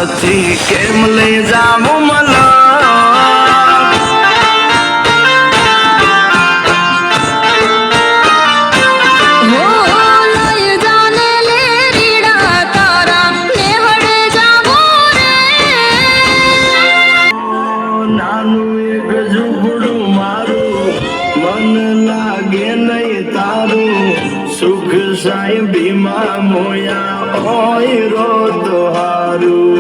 નથી કેમ લઈ જાવું મલા સુખ સાહેબ ભીમા મોયા ઓય row દોહારું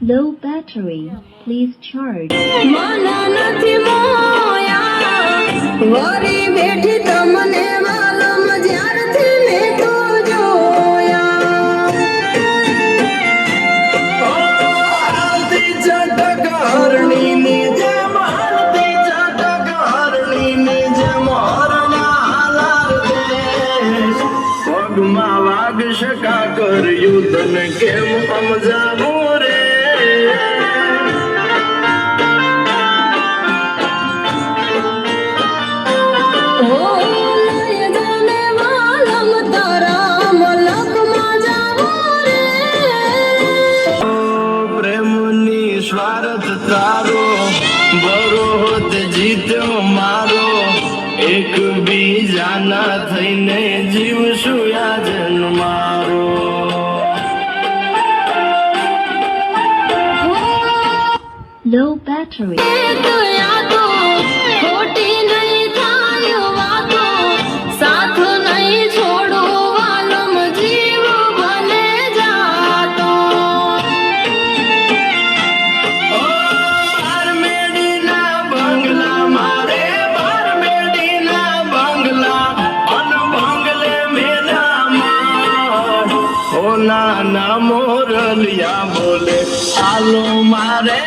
Low battery, please charge. માના નથી મોયા વરી બેઠી તમને માલમ જ્યારથી મેં તો જોયા આરતી ચટક હરણીની જેમ આરતી ચટક હરણીની જેમ હરણા હાલાર દેશ પગમાં વાગ શકા કર્યું તને કેમ સમજાવું રે સ્વાર્થ તારો બરો હોત જીત્યો મારો એક બીજાના થઈને જીવશું યાજન મારો Low battery. ખોટી નહીં થાય વાતો સાથ નહીં છોડો વાલમ જીવ ભલે જાતો બાર મેડીના બંગલા મારે બાર મેડીના બંગલા અન બંગલે મેના માર ઓ નાના મોરલિયા બોલે આલો મારે